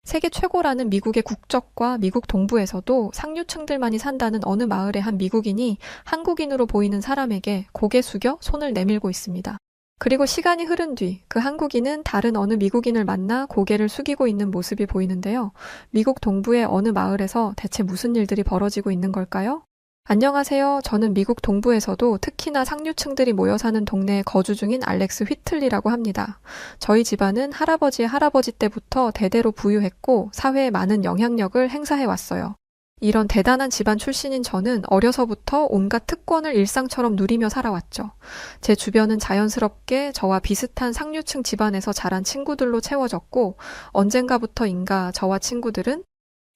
세계 최고라는 미국의 국적과 미국 동부에서도 상류층들만이 산다는 어느 마을의 한 미국인이 한국인으로 보이는 사람에게 고개 숙여 손을 내밀고 있습니다. 그리고 시간이 흐른 뒤 그 한국인은 다른 어느 미국인을 만나 고개를 숙이고 있는 모습이 보이는데요. 미국 동부의 어느 마을에서 대체 무슨 일들이 벌어지고 있는 걸까요? 안녕하세요. 저는 미국 동부에서도 특히나 상류층들이 모여 사는 동네에 거주 중인 알렉스 휘틀리라고 합니다. 저희 집안은 할아버지의 할아버지 때부터 대대로 부유했고 사회에 많은 영향력을 행사해 왔어요. 이런 대단한 집안 출신인 저는 어려서부터 온갖 특권을 일상처럼 누리며 살아왔죠. 제 주변은 자연스럽게 저와 비슷한 상류층 집안에서 자란 친구들로 채워졌고 언젠가부터인가 저와 친구들은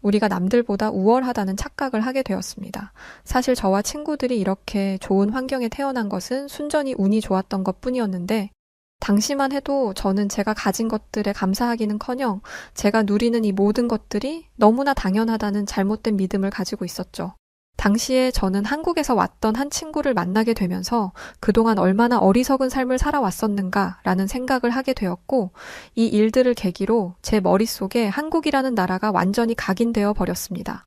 우리가 남들보다 우월하다는 착각을 하게 되었습니다. 사실 저와 친구들이 이렇게 좋은 환경에 태어난 것은 순전히 운이 좋았던 것뿐이었는데 당시만 해도 저는 제가 가진 것들에 감사하기는커녕 제가 누리는 이 모든 것들이 너무나 당연하다는 잘못된 믿음을 가지고 있었죠. 당시에 저는 한국에서 왔던 한 친구를 만나게 되면서 그동안 얼마나 어리석은 삶을 살아왔었는가라는 생각을 하게 되었고 이 일들을 계기로 제 머릿속에 한국이라는 나라가 완전히 각인되어 버렸습니다.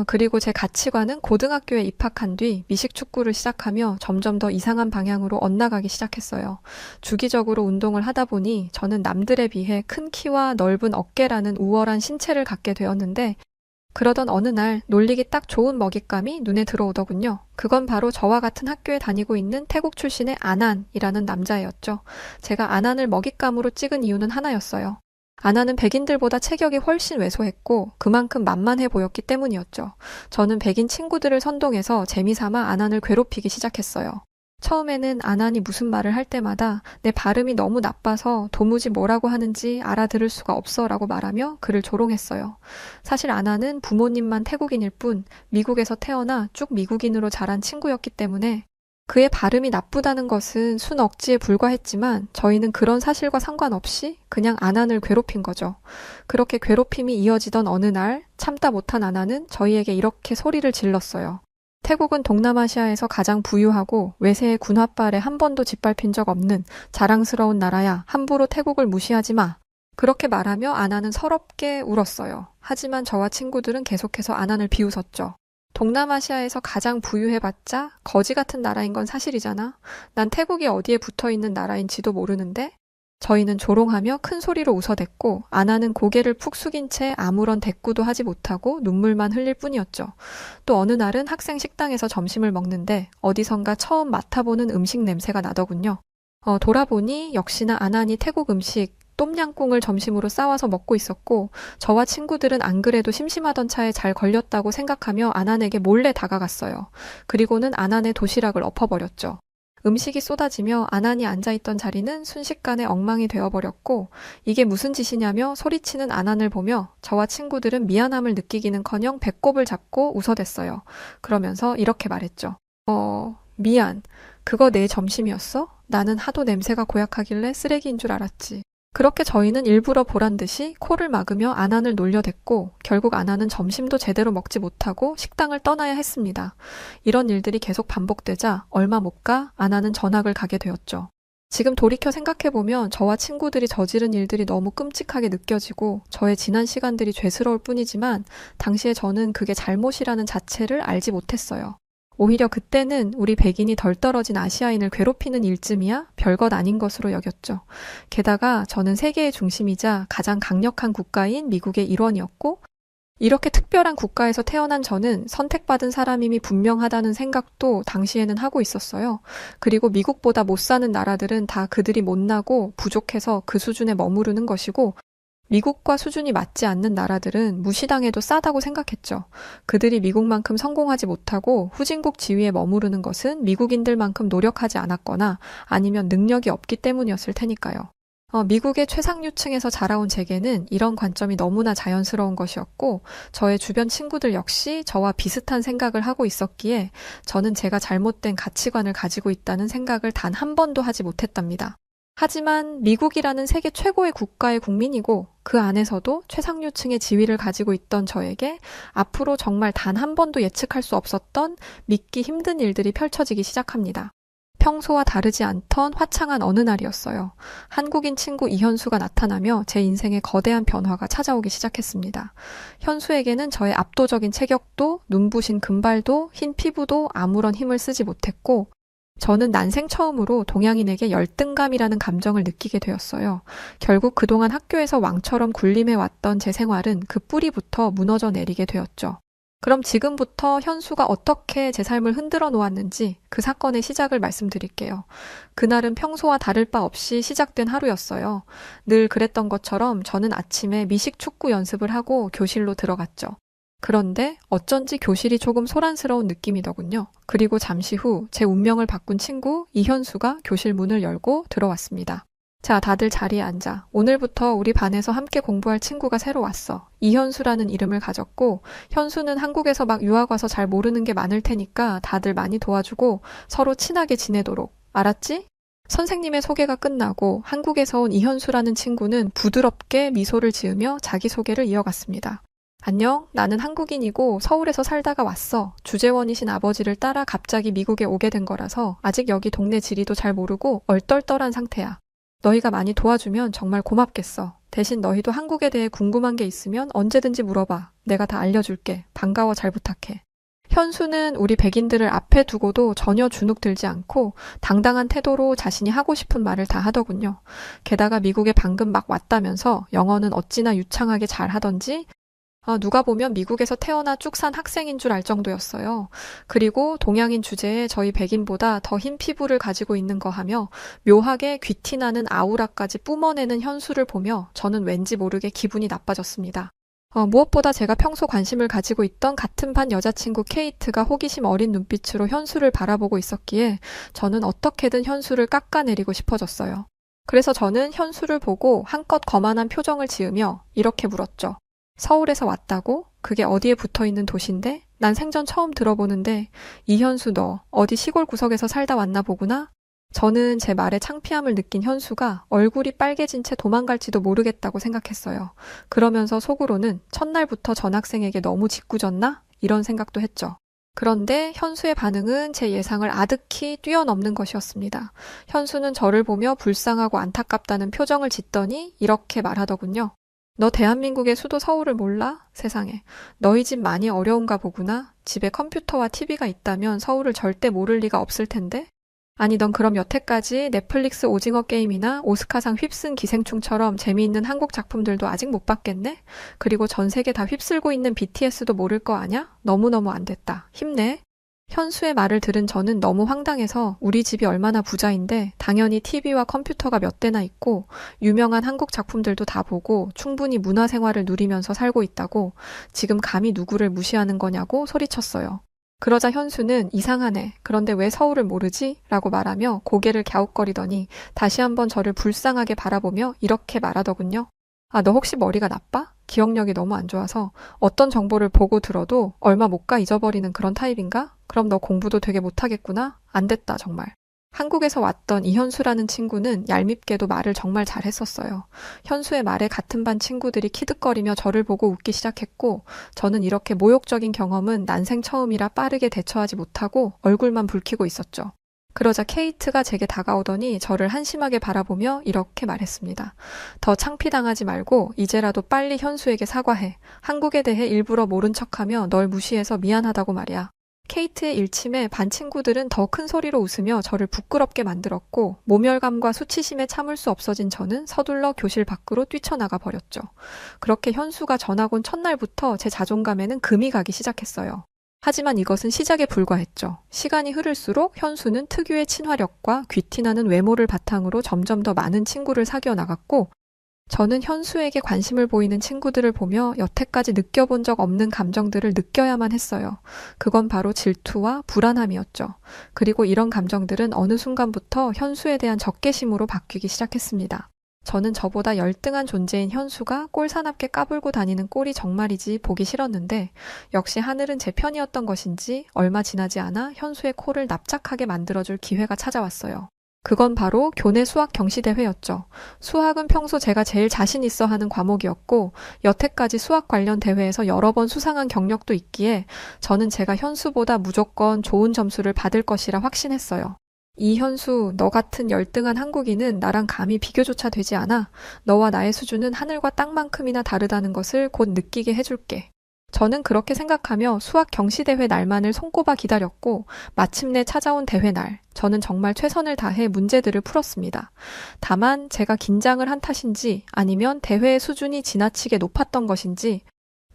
그리고 제 가치관은 고등학교에 입학한 뒤 미식축구를 시작하며 점점 더 이상한 방향으로 엇나가기 시작했어요. 주기적으로 운동을 하다 보니 저는 남들에 비해 큰 키와 넓은 어깨라는 우월한 신체를 갖게 되었는데 그러던 어느 날 놀리기 딱 좋은 먹잇감이 눈에 들어오더군요. 그건 바로 저와 같은 학교에 다니고 있는 태국 출신의 아난이라는 남자애였죠. 제가 아난을 먹잇감으로 찍은 이유는 하나였어요. 아난은 백인들보다 체격이 훨씬 왜소했고 그만큼 만만해 보였기 때문이었죠. 저는 백인 친구들을 선동해서 재미삼아 아난을 괴롭히기 시작했어요. 처음에는 아난이 무슨 말을 할 때마다 내 발음이 너무 나빠서 도무지 뭐라고 하는지 알아들을 수가 없어 라고 말하며 그를 조롱했어요. 사실 아난은 부모님만 태국인일 뿐 미국에서 태어나 쭉 미국인으로 자란 친구였기 때문에 그의 발음이 나쁘다는 것은 순 억지에 불과했지만 저희는 그런 사실과 상관없이 그냥 아난을 괴롭힌 거죠. 그렇게 괴롭힘이 이어지던 어느 날 참다 못한 아난은 저희에게 이렇게 소리를 질렀어요. 태국은 동남아시아에서 가장 부유하고 외세의 군화발에 한 번도 짓밟힌 적 없는 자랑스러운 나라야. 함부로 태국을 무시하지 마. 그렇게 말하며 아난은 서럽게 울었어요. 하지만 저와 친구들은 계속해서 아난을 비웃었죠. 동남아시아에서 가장 부유해봤자 거지 같은 나라인 건 사실이잖아. 난 태국이 어디에 붙어있는 나라인지도 모르는데? 저희는 조롱하며 큰 소리로 웃어댔고 아나는 고개를 푹 숙인 채 아무런 대꾸도 하지 못하고 눈물만 흘릴 뿐이었죠. 또 어느 날은 학생 식당에서 점심을 먹는데 어디선가 처음 맡아보는 음식 냄새가 나더군요. 돌아보니 역시나 아난이 태국 음식 똠양꿍을 점심으로 싸와서 먹고 있었고 저와 친구들은 안 그래도 심심하던 차에 잘 걸렸다고 생각하며 아난에게 몰래 다가갔어요. 그리고는 아난의 도시락을 엎어버렸죠. 음식이 쏟아지며 아난이 앉아있던 자리는 순식간에 엉망이 되어버렸고 이게 무슨 짓이냐며 소리치는 아난을 보며 저와 친구들은 미안함을 느끼기는커녕 배꼽을 잡고 웃어댔어요. 그러면서 이렇게 말했죠. 미안. 그거 내 점심이었어? 나는 하도 냄새가 고약하길래 쓰레기인 줄 알았지. 그렇게 저희는 일부러 보란 듯이 코를 막으며 아난을 놀려댔고 결국 아난은 점심도 제대로 먹지 못하고 식당을 떠나야 했습니다. 이런 일들이 계속 반복되자 얼마 못 가 아난은 전학을 가게 되었죠. 지금 돌이켜 생각해보면 저와 친구들이 저지른 일들이 너무 끔찍하게 느껴지고 저의 지난 시간들이 죄스러울 뿐이지만 당시에 저는 그게 잘못이라는 자체를 알지 못했어요. 오히려 그때는 우리 백인이 덜 떨어진 아시아인을 괴롭히는 일쯤이야 별것 아닌 것으로 여겼죠. 게다가 저는 세계의 중심이자 가장 강력한 국가인 미국의 일원이었고 이렇게 특별한 국가에서 태어난 저는 선택받은 사람임이 분명하다는 생각도 당시에는 하고 있었어요. 그리고 미국보다 못 사는 나라들은 다 그들이 못나고 부족해서 그 수준에 머무르는 것이고 미국과 수준이 맞지 않는 나라들은 무시당해도 싸다고 생각했죠. 그들이 미국만큼 성공하지 못하고 후진국 지위에 머무르는 것은 미국인들만큼 노력하지 않았거나 아니면 능력이 없기 때문이었을 테니까요. 미국의 최상류층에서 자라온 제게는 이런 관점이 너무나 자연스러운 것이었고 저의 주변 친구들 역시 저와 비슷한 생각을 하고 있었기에 저는 제가 잘못된 가치관을 가지고 있다는 생각을 단 한 번도 하지 못했답니다. 하지만 미국이라는 세계 최고의 국가의 국민이고 그 안에서도 최상류층의 지위를 가지고 있던 저에게 앞으로 정말 단 한 번도 예측할 수 없었던 믿기 힘든 일들이 펼쳐지기 시작합니다. 평소와 다르지 않던 화창한 어느 날이었어요. 한국인 친구 이현수가 나타나며 제 인생에 거대한 변화가 찾아오기 시작했습니다. 현수에게는 저의 압도적인 체격도, 눈부신 금발도, 흰 피부도 아무런 힘을 쓰지 못했고, 저는 난생 처음으로 동양인에게 열등감이라는 감정을 느끼게 되었어요. 결국 그동안 학교에서 왕처럼 군림해왔던 제 생활은 그 뿌리부터 무너져 내리게 되었죠. 그럼 지금부터 현수가 어떻게 제 삶을 흔들어 놓았는지 그 사건의 시작을 말씀드릴게요. 그날은 평소와 다를 바 없이 시작된 하루였어요. 늘 그랬던 것처럼 저는 아침에 미식 축구 연습을 하고 교실로 들어갔죠. 그런데 어쩐지 교실이 조금 소란스러운 느낌이더군요. 그리고 잠시 후 제 운명을 바꾼 친구 이현수가 교실 문을 열고 들어왔습니다. 자, 다들 자리에 앉아. 오늘부터 우리 반에서 함께 공부할 친구가 새로 왔어. 이현수라는 이름을 가졌고, 현수는 한국에서 막 유학 와서 잘 모르는 게 많을 테니까 다들 많이 도와주고 서로 친하게 지내도록. 알았지? 선생님의 소개가 끝나고 한국에서 온 이현수라는 친구는 부드럽게 미소를 지으며 자기소개를 이어갔습니다. 안녕, 나는 한국인이고 서울에서 살다가 왔어. 주재원이신 아버지를 따라 갑자기 미국에 오게 된 거라서 아직 여기 동네 지리도 잘 모르고 얼떨떨한 상태야. 너희가 많이 도와주면 정말 고맙겠어. 대신 너희도 한국에 대해 궁금한 게 있으면 언제든지 물어봐. 내가 다 알려줄게. 반가워, 잘 부탁해. 현수는 우리 백인들을 앞에 두고도 전혀 주눅 들지 않고 당당한 태도로 자신이 하고 싶은 말을 다 하더군요. 게다가 미국에 방금 막 왔다면서 영어는 어찌나 유창하게 잘 하던지 누가 보면 미국에서 태어나 쭉 산 학생인 줄 알 정도였어요. 그리고 동양인 주제에 저희 백인보다 더 흰 피부를 가지고 있는 거 하며 묘하게 귀티나는 아우라까지 뿜어내는 현수를 보며 저는 왠지 모르게 기분이 나빠졌습니다. 무엇보다 제가 평소 관심을 가지고 있던 같은 반 여자친구 케이트가 호기심 어린 눈빛으로 현수를 바라보고 있었기에 저는 어떻게든 현수를 깎아내리고 싶어졌어요. 그래서 저는 현수를 보고 한껏 거만한 표정을 지으며 이렇게 물었죠. 서울에서 왔다고? 그게 어디에 붙어있는 도시인데? 난 생전 처음 들어보는데 이현수 너 어디 시골 구석에서 살다 왔나 보구나? 저는 제 말에 창피함을 느낀 현수가 얼굴이 빨개진 채 도망갈지도 모르겠다고 생각했어요. 그러면서 속으로는 첫날부터 전학생에게 너무 짓궂었나? 이런 생각도 했죠. 그런데 현수의 반응은 제 예상을 아득히 뛰어넘는 것이었습니다. 현수는 저를 보며 불쌍하고 안타깝다는 표정을 짓더니 이렇게 말하더군요. 너 대한민국의 수도 서울을 몰라? 세상에. 너희 집 많이 어려운가 보구나. 집에 컴퓨터와 TV가 있다면 서울을 절대 모를 리가 없을 텐데? 아니, 넌 그럼 여태까지 넷플릭스 오징어 게임이나 오스카상 휩쓴 기생충처럼 재미있는 한국 작품들도 아직 못 봤겠네? 그리고 전 세계 다 휩쓸고 있는 BTS도 모를 거 아냐? 너무너무 안 됐다. 힘내. 현수의 말을 들은 저는 너무 황당해서 우리 집이 얼마나 부자인데 당연히 TV와 컴퓨터가 몇 대나 있고 유명한 한국 작품들도 다 보고 충분히 문화생활을 누리면서 살고 있다고 지금 감히 누구를 무시하는 거냐고 소리쳤어요. 그러자 현수는 이상하네. 그런데 왜 서울을 모르지? 라고 말하며 고개를 갸웃거리더니 다시 한번 저를 불쌍하게 바라보며 이렇게 말하더군요. 너 혹시 머리가 나빠? 기억력이 너무 안 좋아서 어떤 정보를 보고 들어도 얼마 못 가 잊어버리는 그런 타입인가? 그럼 너 공부도 되게 못하겠구나? 안 됐다, 정말. 한국에서 왔던 이현수라는 친구는 얄밉게도 말을 정말 잘했었어요. 현수의 말에 같은 반 친구들이 키득거리며 저를 보고 웃기 시작했고 저는 이렇게 모욕적인 경험은 난생 처음이라 빠르게 대처하지 못하고 얼굴만 붉히고 있었죠. 그러자 케이트가 제게 다가오더니 저를 한심하게 바라보며 이렇게 말했습니다. 더 창피당하지 말고 이제라도 빨리 현수에게 사과해. 한국에 대해 일부러 모른 척하며 널 무시해서 미안하다고 말이야. 케이트의 일침에 반 친구들은 더 큰 소리로 웃으며 저를 부끄럽게 만들었고 모멸감과 수치심에 참을 수 없어진 저는 서둘러 교실 밖으로 뛰쳐나가 버렸죠. 그렇게 현수가 전학 온 첫날부터 제 자존감에는 금이 가기 시작했어요. 하지만 이것은 시작에 불과했죠. 시간이 흐를수록 현수는 특유의 친화력과 귀티나는 외모를 바탕으로 점점 더 많은 친구를 사귀어 나갔고 저는 현수에게 관심을 보이는 친구들을 보며 여태까지 느껴본 적 없는 감정들을 느껴야만 했어요. 그건 바로 질투와 불안함이었죠. 그리고 이런 감정들은 어느 순간부터 현수에 대한 적개심으로 바뀌기 시작했습니다. 저는 저보다 열등한 존재인 현수가 꼴사납게 까불고 다니는 꼴이 정말이지 보기 싫었는데 역시 하늘은 제 편이었던 것인지 얼마 지나지 않아 현수의 코를 납작하게 만들어줄 기회가 찾아왔어요. 그건 바로 교내 수학 경시대회였죠. 수학은 평소 제가 제일 자신 있어 하는 과목이었고 여태까지 수학 관련 대회에서 여러 번 수상한 경력도 있기에 저는 제가 현수보다 무조건 좋은 점수를 받을 것이라 확신했어요. 이현수, 너 같은 열등한 한국인은 나랑 감히 비교조차 되지 않아. 너와 나의 수준은 하늘과 땅만큼이나 다르다는 것을 곧 느끼게 해줄게. 저는 그렇게 생각하며 수학 경시대회 날만을 손꼽아 기다렸고 마침내 찾아온 대회 날, 저는 정말 최선을 다해 문제들을 풀었습니다. 다만 제가 긴장을 한 탓인지 아니면 대회의 수준이 지나치게 높았던 것인지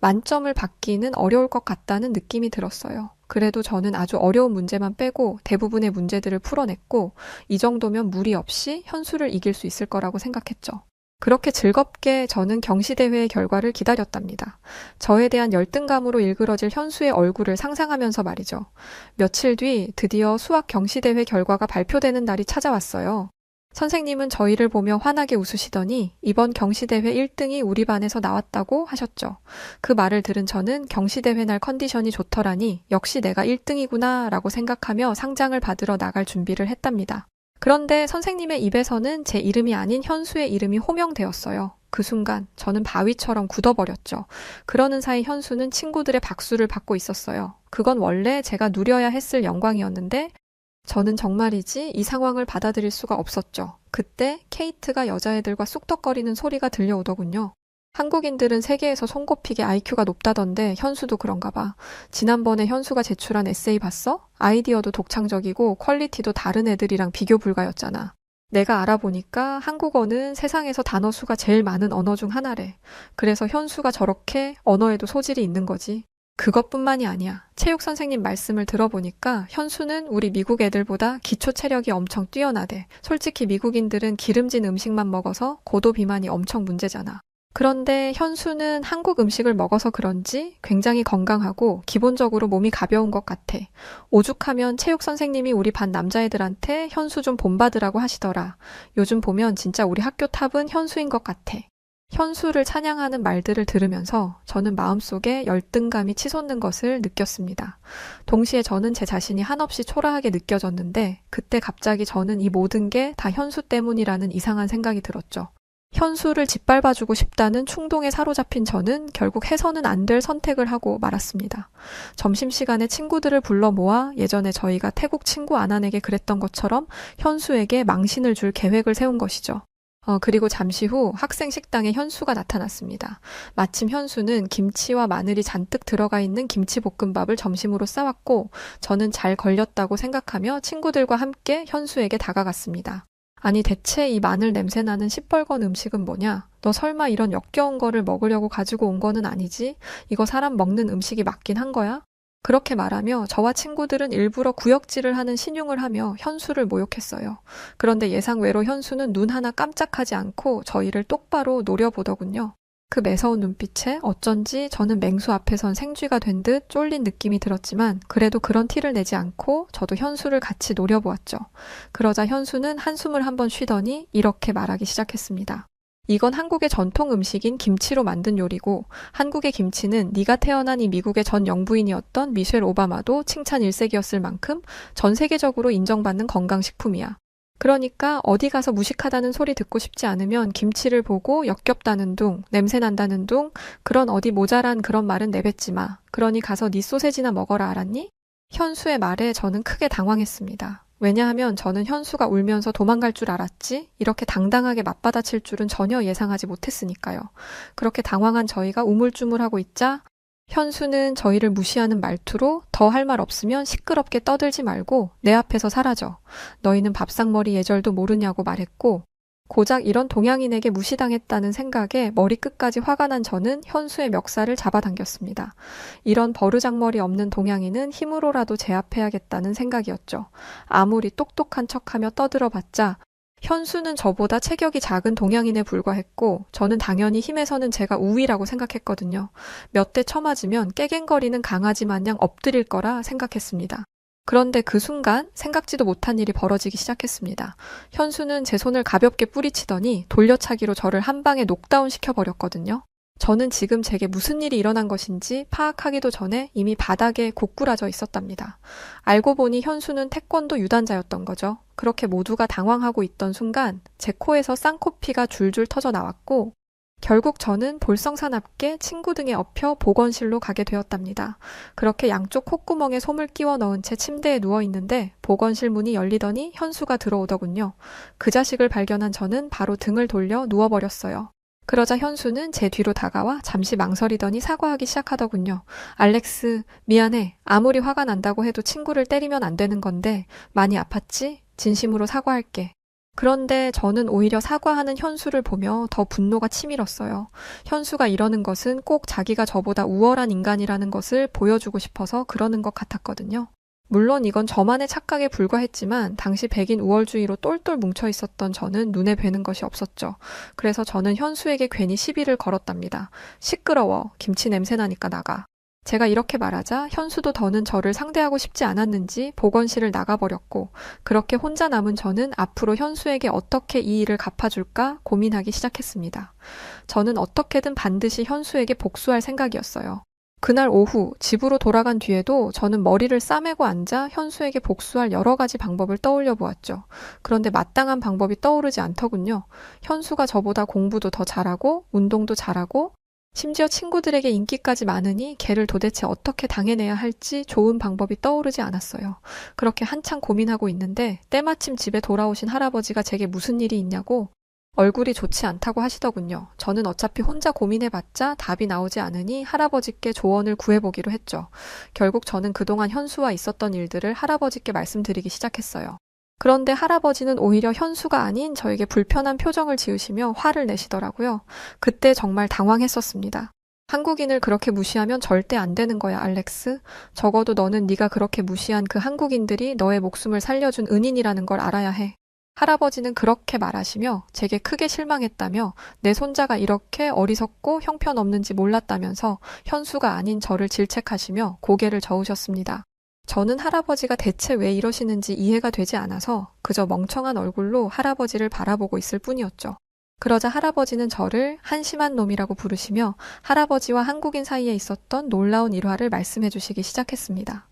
만점을 받기는 어려울 것 같다는 느낌이 들었어요. 그래도 저는 아주 어려운 문제만 빼고 대부분의 문제들을 풀어냈고 이 정도면 무리 없이 현수를 이길 수 있을 거라고 생각했죠. 그렇게 즐겁게 저는 경시대회의 결과를 기다렸답니다. 저에 대한 열등감으로 일그러질 현수의 얼굴을 상상하면서 말이죠. 며칠 뒤 드디어 수학 경시대회 결과가 발표되는 날이 찾아왔어요. 선생님은 저희를 보며 환하게 웃으시더니 이번 경시대회 1등이 우리 반에서 나왔다고 하셨죠. 그 말을 들은 저는 경시대회 날 컨디션이 좋더라니 역시 내가 1등이구나 라고 생각하며 상장을 받으러 나갈 준비를 했답니다. 그런데 선생님의 입에서는 제 이름이 아닌 현수의 이름이 호명되었어요. 그 순간 저는 바위처럼 굳어버렸죠. 그러는 사이 현수는 친구들의 박수를 받고 있었어요. 그건 원래 제가 누려야 했을 영광이었는데 저는 정말이지 이 상황을 받아들일 수가 없었죠. 그때 케이트가 여자애들과 쑥덕거리는 소리가 들려오더군요. 한국인들은 세계에서 손꼽히게 IQ가 높다던데 현수도 그런가 봐. 지난번에 현수가 제출한 에세이 봤어? 아이디어도 독창적이고 퀄리티도 다른 애들이랑 비교 불가였잖아. 내가 알아보니까 한국어는 세상에서 단어 수가 제일 많은 언어 중 하나래. 그래서 현수가 저렇게 언어에도 소질이 있는 거지. 그것뿐만이 아니야. 체육 선생님 말씀을 들어보니까 현수는 우리 미국 애들보다 기초 체력이 엄청 뛰어나대. 솔직히 미국인들은 기름진 음식만 먹어서 고도 비만이 엄청 문제잖아. 그런데 현수는 한국 음식을 먹어서 그런지 굉장히 건강하고 기본적으로 몸이 가벼운 것 같아. 오죽하면 체육 선생님이 우리 반 남자애들한테 현수 좀 본받으라고 하시더라. 요즘 보면 진짜 우리 학교 탑은 현수인 것 같아. 현수를 찬양하는 말들을 들으면서 저는 마음속에 열등감이 치솟는 것을 느꼈습니다. 동시에 저는 제 자신이 한없이 초라하게 느껴졌는데 그때 갑자기 저는 이 모든 게 다 현수 때문이라는 이상한 생각이 들었죠. 현수를 짓밟아주고 싶다는 충동에 사로잡힌 저는 결국 해서는 안 될 선택을 하고 말았습니다. 점심시간에 친구들을 불러 모아 예전에 저희가 태국 친구 아난에게 그랬던 것처럼 현수에게 망신을 줄 계획을 세운 것이죠. 그리고 잠시 후 학생 식당에 현수가 나타났습니다. 마침 현수는 김치와 마늘이 잔뜩 들어가 있는 김치볶음밥을 점심으로 싸왔고 저는 잘 걸렸다고 생각하며 친구들과 함께 현수에게 다가갔습니다. 아니 대체 이 마늘 냄새나는 시뻘건 음식은 뭐냐? 너 설마 이런 역겨운 거를 먹으려고 가지고 온 거는 아니지? 이거 사람 먹는 음식이 맞긴 한 거야? 그렇게 말하며 저와 친구들은 일부러 구역질을 하는 신용을 하며 현수를 모욕했어요. 그런데 예상외로 현수는 눈 하나 깜짝하지 않고 저희를 똑바로 노려보더군요. 그 매서운 눈빛에 어쩐지 저는 맹수 앞에 선 생쥐가 된 듯 쫄린 느낌이 들었지만 그래도 그런 티를 내지 않고 저도 현수를 같이 노려보았죠. 그러자 현수는 한숨을 한번 쉬더니 이렇게 말하기 시작했습니다. 이건 한국의 전통 음식인 김치로 만든 요리고 한국의 김치는 네가 태어난 이 미국의 전 영부인이었던 미셸 오바마도 칭찬 일색이었을 만큼 전 세계적으로 인정받는 건강식품이야. 그러니까 어디 가서 무식하다는 소리 듣고 싶지 않으면 김치를 보고 역겹다는 둥, 냄새난다는 둥, 그런 어디 모자란 그런 말은 내뱉지 마. 그러니 가서 네 소세지나 먹어라 알았니? 현수의 말에 저는 크게 당황했습니다. 왜냐하면 저는 현수가 울면서 도망갈 줄 알았지 이렇게 당당하게 맞받아칠 줄은 전혀 예상하지 못했으니까요. 그렇게 당황한 저희가 우물쭈물하고 있자 현수는 저희를 무시하는 말투로 더 할 말 없으면 시끄럽게 떠들지 말고 내 앞에서 사라져. 너희는 밥상머리 예절도 모르냐고 말했고 고작 이런 동양인에게 무시당했다는 생각에 머리끝까지 화가 난 저는 현수의 멱살을 잡아당겼습니다. 이런 버르장머리 없는 동양인은 힘으로라도 제압해야겠다는 생각이었죠. 아무리 똑똑한 척하며 떠들어봤자 현수는 저보다 체격이 작은 동양인에 불과했고 저는 당연히 힘에서는 제가 우위라고 생각했거든요. 몇 대 쳐맞으면 깨갱거리는 강아지 마냥 엎드릴 거라 생각했습니다. 그런데 그 순간 생각지도 못한 일이 벌어지기 시작했습니다. 현수는 제 손을 가볍게 뿌리치더니 돌려차기로 저를 한 방에 녹다운 시켜버렸거든요. 저는 지금 제게 무슨 일이 일어난 것인지 파악하기도 전에 이미 바닥에 고꾸라져 있었답니다. 알고 보니 현수는 태권도 유단자였던 거죠. 그렇게 모두가 당황하고 있던 순간 제 코에서 쌍코피가 줄줄 터져 나왔고 결국 저는 볼썽사납게 친구 등에 업혀 보건실로 가게 되었답니다. 그렇게 양쪽 콧구멍에 솜을 끼워 넣은 채 침대에 누워 있는데 보건실 문이 열리더니 현수가 들어오더군요. 그 자식을 발견한 저는 바로 등을 돌려 누워버렸어요. 그러자 현수는 제 뒤로 다가와 잠시 망설이더니 사과하기 시작하더군요. 알렉스, 미안해. 아무리 화가 난다고 해도 친구를 때리면 안 되는 건데 많이 아팠지? 진심으로 사과할게. 그런데 저는 오히려 사과하는 현수를 보며 더 분노가 치밀었어요. 현수가 이러는 것은 꼭 자기가 저보다 우월한 인간이라는 것을 보여주고 싶어서 그러는 것 같았거든요. 물론 이건 저만의 착각에 불과했지만 당시 백인 우월주의로 똘똘 뭉쳐 있었던 저는 눈에 뵈는 것이 없었죠. 그래서 저는 현수에게 괜히 시비를 걸었답니다. 시끄러워. 김치 냄새 나니까 나가. 제가 이렇게 말하자 현수도 더는 저를 상대하고 싶지 않았는지 보건실을 나가버렸고 그렇게 혼자 남은 저는 앞으로 현수에게 어떻게 이 일을 갚아줄까 고민하기 시작했습니다. 저는 어떻게든 반드시 현수에게 복수할 생각이었어요. 그날 오후 집으로 돌아간 뒤에도 저는 머리를 싸매고 앉아 현수에게 복수할 여러 가지 방법을 떠올려 보았죠. 그런데 마땅한 방법이 떠오르지 않더군요. 현수가 저보다 공부도 더 잘하고 운동도 잘하고 심지어 친구들에게 인기까지 많으니 걔를 도대체 어떻게 당해내야 할지 좋은 방법이 떠오르지 않았어요. 그렇게 한참 고민하고 있는데 때마침 집에 돌아오신 할아버지가 제게 무슨 일이 있냐고 얼굴이 좋지 않다고 하시더군요. 저는 어차피 혼자 고민해봤자 답이 나오지 않으니 할아버지께 조언을 구해보기로 했죠. 결국 저는 그동안 현수와 있었던 일들을 할아버지께 말씀드리기 시작했어요. 그런데 할아버지는 오히려 현수가 아닌 저에게 불편한 표정을 지으시며 화를 내시더라고요. 그때 정말 당황했었습니다. 한국인을 그렇게 무시하면 절대 안 되는 거야, 알렉스. 적어도 너는 네가 그렇게 무시한 그 한국인들이 너의 목숨을 살려준 은인이라는 걸 알아야 해. 할아버지는 그렇게 말하시며 제게 크게 실망했다며 내 손자가 이렇게 어리석고 형편없는지 몰랐다면서 현수가 아닌 저를 질책하시며 고개를 저으셨습니다. 저는 할아버지가 대체 왜 이러시는지 이해가 되지 않아서 그저 멍청한 얼굴로 할아버지를 바라보고 있을 뿐이었죠. 그러자 할아버지는 저를 한심한 놈이라고 부르시며 할아버지와 한국인 사이에 있었던 놀라운 일화를 말씀해 주시기 시작했습니다.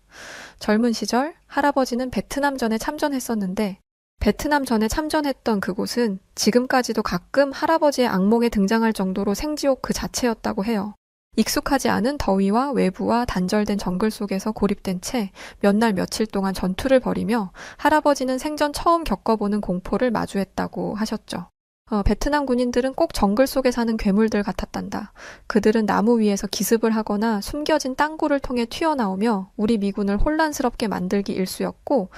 젊은 시절 할아버지는 베트남전에 참전했었는데 베트남전에 참전했던 그곳은 지금까지도 가끔 할아버지의 악몽에 등장할 정도로 생지옥 그 자체였다고 해요. 익숙하지 않은 더위와 외부와 단절된 정글 속에서 고립된 채 몇 날 며칠 동안 전투를 벌이며 할아버지는 생전 처음 겪어보는 공포를 마주했다고 하셨죠. 베트남 군인들은 꼭 정글 속에 사는 괴물들 같았단다. 그들은 나무 위에서 기습을 하거나 숨겨진 땅굴을 통해 튀어나오며 우리 미군을 혼란스럽게 만들기 일쑤였고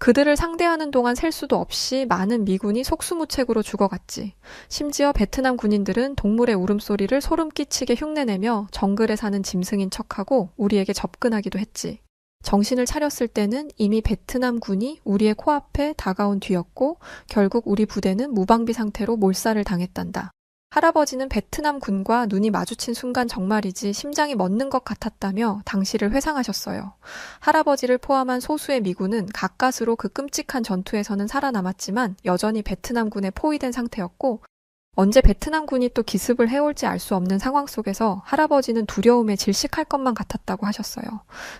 그들을 상대하는 동안 셀 수도 없이 많은 미군이 속수무책으로 죽어갔지. 심지어 베트남 군인들은 동물의 울음소리를 소름 끼치게 흉내내며 정글에 사는 짐승인 척하고 우리에게 접근하기도 했지. 정신을 차렸을 때는 이미 베트남 군이 우리의 코앞에 다가온 뒤였고 결국 우리 부대는 무방비 상태로 몰살을 당했단다. 할아버지는 베트남 군과 눈이 마주친 순간 정말이지 심장이 멎는 것 같았다며 당시를 회상하셨어요. 할아버지를 포함한 소수의 미군은 가까스로 그 끔찍한 전투에서는 살아남았지만 여전히 베트남 군에 포위된 상태였고 언제 베트남 군이 또 기습을 해올지 알 수 없는 상황 속에서 할아버지는 두려움에 질식할 것만 같았다고 하셨어요.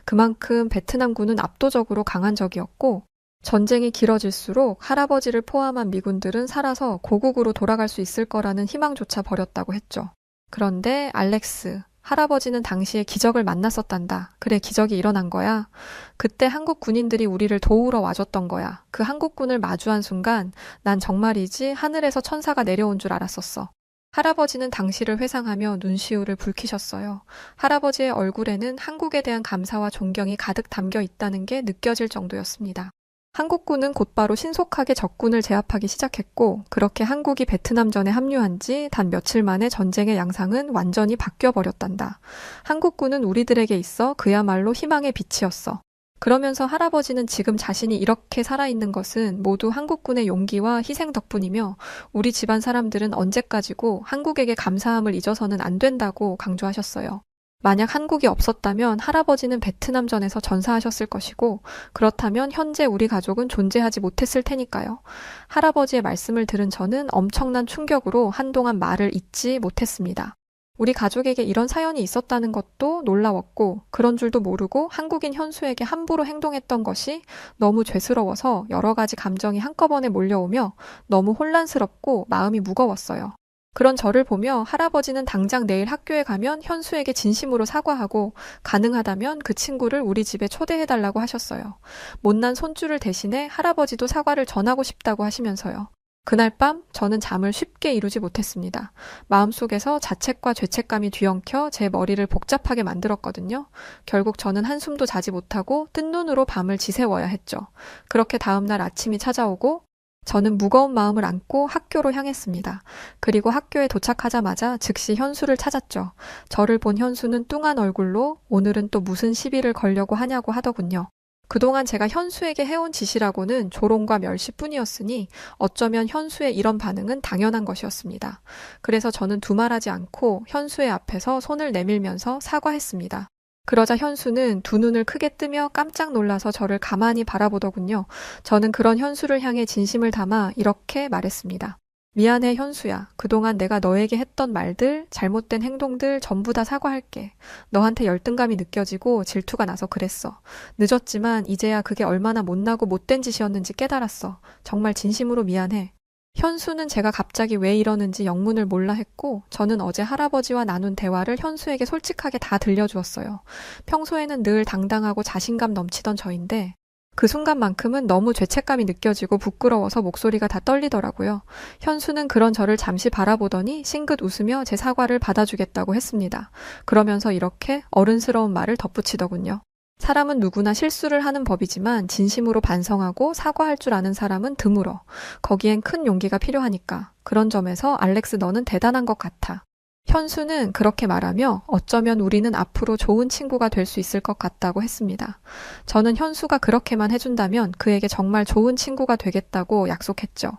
그만큼 베트남 군은 압도적으로 강한 적이었고 전쟁이 길어질수록 할아버지를 포함한 미군들은 살아서 고국으로 돌아갈 수 있을 거라는 희망조차 버렸다고 했죠. 그런데 알렉스, 할아버지는 당시에 기적을 만났었단다. 그래, 기적이 일어난 거야. 그때 한국 군인들이 우리를 도우러 와줬던 거야. 그 한국군을 마주한 순간 난 정말이지 하늘에서 천사가 내려온 줄 알았었어. 할아버지는 당시를 회상하며 눈시울을 붉히셨어요. 할아버지의 얼굴에는 한국에 대한 감사와 존경이 가득 담겨 있다는 게 느껴질 정도였습니다. 한국군은 곧바로 신속하게 적군을 제압하기 시작했고 그렇게 한국이 베트남전에 합류한 지 단 며칠 만에 전쟁의 양상은 완전히 바뀌어버렸단다. 한국군은 우리들에게 있어 그야말로 희망의 빛이었어. 그러면서 할아버지는 지금 자신이 이렇게 살아있는 것은 모두 한국군의 용기와 희생 덕분이며 우리 집안 사람들은 언제까지고 한국에게 감사함을 잊어서는 안 된다고 강조하셨어요. 만약 한국이 없었다면 할아버지는 베트남전에서 전사하셨을 것이고 그렇다면 현재 우리 가족은 존재하지 못했을 테니까요. 할아버지의 말씀을 들은 저는 엄청난 충격으로 한동안 말을 잇지 못했습니다. 우리 가족에게 이런 사연이 있었다는 것도 놀라웠고 그런 줄도 모르고 한국인 현수에게 함부로 행동했던 것이 너무 죄스러워서 여러 가지 감정이 한꺼번에 몰려오며 너무 혼란스럽고 마음이 무거웠어요. 그런 저를 보며 할아버지는 당장 내일 학교에 가면 현수에게 진심으로 사과하고 가능하다면 그 친구를 우리 집에 초대해달라고 하셨어요. 못난 손주를 대신해 할아버지도 사과를 전하고 싶다고 하시면서요. 그날 밤 저는 잠을 쉽게 이루지 못했습니다. 마음속에서 자책과 죄책감이 뒤엉켜 제 머리를 복잡하게 만들었거든요. 결국 저는 한숨도 자지 못하고 뜬 눈으로 밤을 지새워야 했죠. 그렇게 다음날 아침이 찾아오고 저는 무거운 마음을 안고 학교로 향했습니다. 그리고 학교에 도착하자마자 즉시 현수를 찾았죠. 저를 본 현수는 뚱한 얼굴로 오늘은 또 무슨 시비를 걸려고 하냐고 하더군요. 그동안 제가 현수에게 해온 짓이라고는 조롱과 멸시뿐이었으니 어쩌면 현수의 이런 반응은 당연한 것이었습니다. 그래서 저는 두말하지 않고 현수의 앞에서 손을 내밀면서 사과했습니다. 그러자 현수는 두 눈을 크게 뜨며 깜짝 놀라서 저를 가만히 바라보더군요. 저는 그런 현수를 향해 진심을 담아 이렇게 말했습니다. 미안해 현수야. 그동안 내가 너에게 했던 말들, 잘못된 행동들 전부 다 사과할게. 너한테 열등감이 느껴지고 질투가 나서 그랬어. 늦었지만 이제야 그게 얼마나 못나고 못된 짓이었는지 깨달았어. 정말 진심으로 미안해. 현수는 제가 갑자기 왜 이러는지 영문을 몰라 했고 저는 어제 할아버지와 나눈 대화를 현수에게 솔직하게 다 들려주었어요. 평소에는 늘 당당하고 자신감 넘치던 저인데 그 순간만큼은 너무 죄책감이 느껴지고 부끄러워서 목소리가 다 떨리더라고요. 현수는 그런 저를 잠시 바라보더니 싱긋 웃으며 제 사과를 받아주겠다고 했습니다. 그러면서 이렇게 어른스러운 말을 덧붙이더군요. 사람은 누구나 실수를 하는 법이지만 진심으로 반성하고 사과할 줄 아는 사람은 드물어. 거기엔 큰 용기가 필요하니까. 그런 점에서 알렉스 너는 대단한 것 같아. 현수는 그렇게 말하며 어쩌면 우리는 앞으로 좋은 친구가 될 수 있을 것 같다고 했습니다. 저는 현수가 그렇게만 해준다면 그에게 정말 좋은 친구가 되겠다고 약속했죠.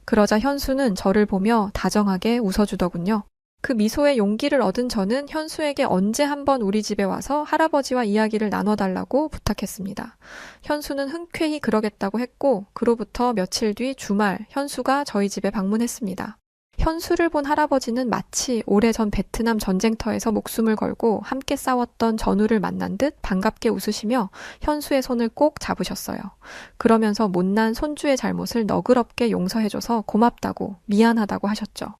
그러자 현수는 저를 보며 다정하게 웃어주더군요. 그 미소에 용기를 얻은 저는 현수에게 언제 한번 우리 집에 와서 할아버지와 이야기를 나눠달라고 부탁했습니다. 현수는 흔쾌히 그러겠다고 했고 그로부터 며칠 뒤 주말 현수가 저희 집에 방문했습니다. 현수를 본 할아버지는 마치 오래전 베트남 전쟁터에서 목숨을 걸고 함께 싸웠던 전우를 만난 듯 반갑게 웃으시며 현수의 손을 꼭 잡으셨어요. 그러면서 못난 손주의 잘못을 너그럽게 용서해줘서 고맙다고 미안하다고 하셨죠.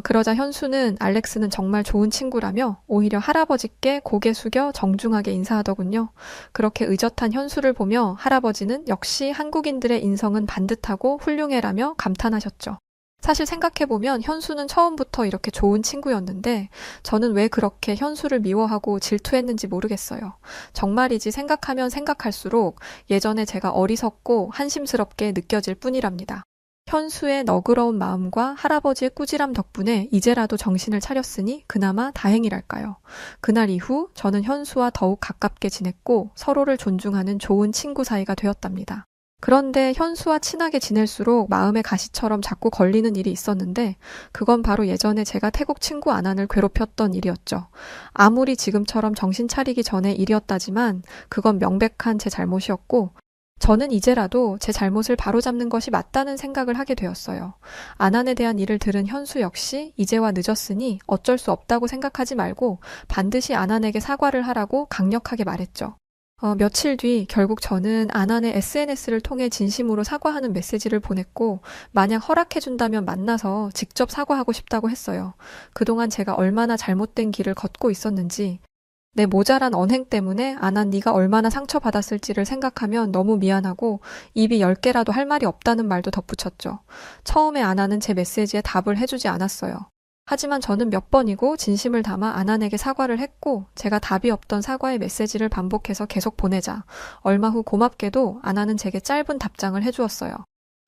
그러자 현수는 알렉스는 정말 좋은 친구라며 오히려 할아버지께 고개 숙여 정중하게 인사하더군요. 그렇게 의젓한 현수를 보며 할아버지는 역시 한국인들의 인성은 반듯하고 훌륭해라며 감탄하셨죠. 사실 생각해보면 현수는 처음부터 이렇게 좋은 친구였는데 저는 왜 그렇게 현수를 미워하고 질투했는지 모르겠어요. 정말이지 생각하면 생각할수록 예전에 제가 어리석고 한심스럽게 느껴질 뿐이랍니다. 현수의 너그러운 마음과 할아버지의 꾸지람 덕분에 이제라도 정신을 차렸으니 그나마 다행이랄까요. 그날 이후 저는 현수와 더욱 가깝게 지냈고 서로를 존중하는 좋은 친구 사이가 되었답니다. 그런데 현수와 친하게 지낼수록 마음의 가시처럼 자꾸 걸리는 일이 있었는데 그건 바로 예전에 제가 태국 친구 아난을 괴롭혔던 일이었죠. 아무리 지금처럼 정신 차리기 전의 일이었다지만 그건 명백한 제 잘못이었고 저는 이제라도 제 잘못을 바로잡는 것이 맞다는 생각을 하게 되었어요. 아난에 대한 일을 들은 현수 역시 이제와 늦었으니 어쩔 수 없다고 생각하지 말고 반드시 아난에게 사과를 하라고 강력하게 말했죠. 며칠 뒤 결국 저는 아난의 SNS를 통해 진심으로 사과하는 메시지를 보냈고 만약 허락해준다면 만나서 직접 사과하고 싶다고 했어요. 그동안 제가 얼마나 잘못된 길을 걷고 있었는지 내 모자란 언행 때문에 아난 네가 얼마나 상처받았을지를 생각하면 너무 미안하고 입이 10개라도 할 말이 없다는 말도 덧붙였죠. 처음에 아난은 제 메시지에 답을 해주지 않았어요. 하지만 저는 몇 번이고 진심을 담아 아난에게 사과를 했고 제가 답이 없던 사과의 메시지를 반복해서 계속 보내자 얼마 후 고맙게도 아난은 제게 짧은 답장을 해주었어요.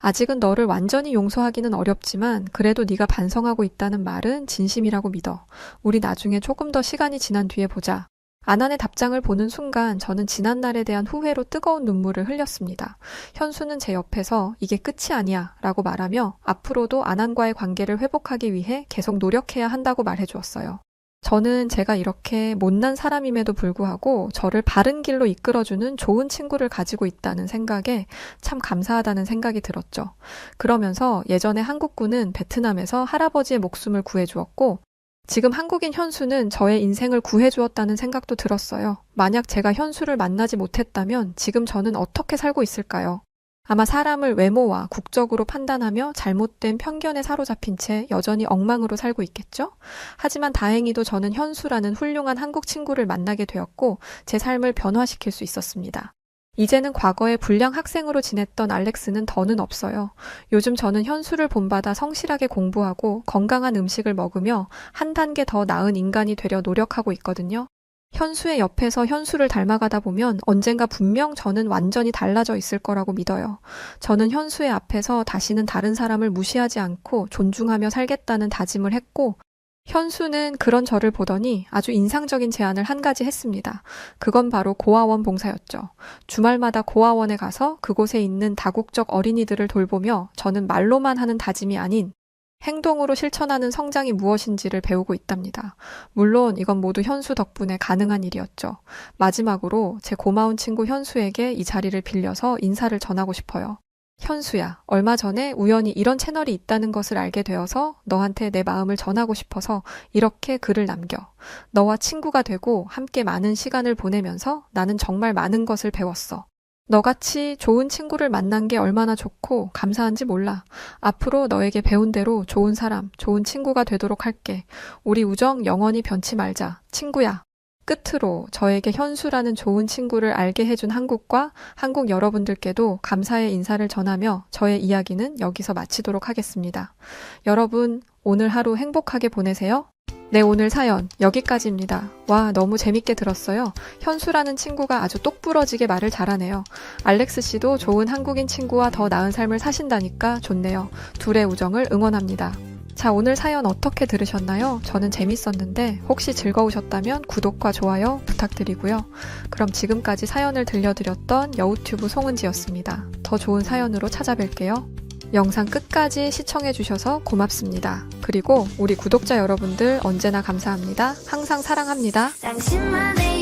아직은 너를 완전히 용서하기는 어렵지만 그래도 네가 반성하고 있다는 말은 진심이라고 믿어. 우리 나중에 조금 더 시간이 지난 뒤에 보자. 아난의 답장을 보는 순간 저는 지난날에 대한 후회로 뜨거운 눈물을 흘렸습니다. 현수는 제 옆에서 이게 끝이 아니야 라고 말하며 앞으로도 아난과의 관계를 회복하기 위해 계속 노력해야 한다고 말해주었어요. 저는 제가 이렇게 못난 사람임에도 불구하고 저를 바른 길로 이끌어주는 좋은 친구를 가지고 있다는 생각에 참 감사하다는 생각이 들었죠. 그러면서 예전에 한국군은 베트남에서 할아버지의 목숨을 구해주었고 지금 한국인 현수는 저의 인생을 구해주었다는 생각도 들었어요. 만약 제가 현수를 만나지 못했다면 지금 저는 어떻게 살고 있을까요? 아마 사람을 외모와 국적으로 판단하며 잘못된 편견에 사로잡힌 채 여전히 엉망으로 살고 있겠죠? 하지만 다행히도 저는 현수라는 훌륭한 한국 친구를 만나게 되었고 제 삶을 변화시킬 수 있었습니다. 이제는 과거에 불량 학생으로 지냈던 알렉스는 더는 없어요. 요즘 저는 현수를 본받아 성실하게 공부하고 건강한 음식을 먹으며 한 단계 더 나은 인간이 되려 노력하고 있거든요. 현수의 옆에서 현수를 닮아가다 보면 언젠가 분명 저는 완전히 달라져 있을 거라고 믿어요. 저는 현수의 앞에서 다시는 다른 사람을 무시하지 않고 존중하며 살겠다는 다짐을 했고, 현수는 그런 저를 보더니 아주 인상적인 제안을 한 가지 했습니다. 그건 바로 고아원 봉사였죠. 주말마다 고아원에 가서 그곳에 있는 다국적 어린이들을 돌보며 저는 말로만 하는 다짐이 아닌 행동으로 실천하는 성장이 무엇인지를 배우고 있답니다. 물론 이건 모두 현수 덕분에 가능한 일이었죠. 마지막으로 제 고마운 친구 현수에게 이 자리를 빌려서 인사를 전하고 싶어요. 현수야, 얼마 전에 우연히 이런 채널이 있다는 것을 알게 되어서 너한테 내 마음을 전하고 싶어서 이렇게 글을 남겨. 너와 친구가 되고 함께 많은 시간을 보내면서 나는 정말 많은 것을 배웠어. 너같이 좋은 친구를 만난 게 얼마나 좋고 감사한지 몰라. 앞으로 너에게 배운 대로 좋은 사람, 좋은 친구가 되도록 할게. 우리 우정 영원히 변치 말자. 친구야. 끝으로 저에게 현수라는 좋은 친구를 알게 해준 한국과 한국 여러분들께도 감사의 인사를 전하며 저의 이야기는 여기서 마치도록 하겠습니다. 여러분, 오늘 하루 행복하게 보내세요. 네, 오늘 사연 여기까지입니다. 와, 너무 재밌게 들었어요. 현수라는 친구가 아주 똑부러지게 말을 잘하네요. 알렉스 씨도 좋은 한국인 친구와 더 나은 삶을 사신다니까 좋네요. 둘의 우정을 응원합니다. 자, 오늘 사연 어떻게 들으셨나요? 저는 재밌었는데 혹시 즐거우셨다면 구독과 좋아요 부탁드리고요. 그럼 지금까지 사연을 들려드렸던 여우튜브 송은지였습니다. 더 좋은 사연으로 찾아뵐게요. 영상 끝까지 시청해주셔서 고맙습니다. 그리고 우리 구독자 여러분들 언제나 감사합니다. 항상 사랑합니다. 당신만의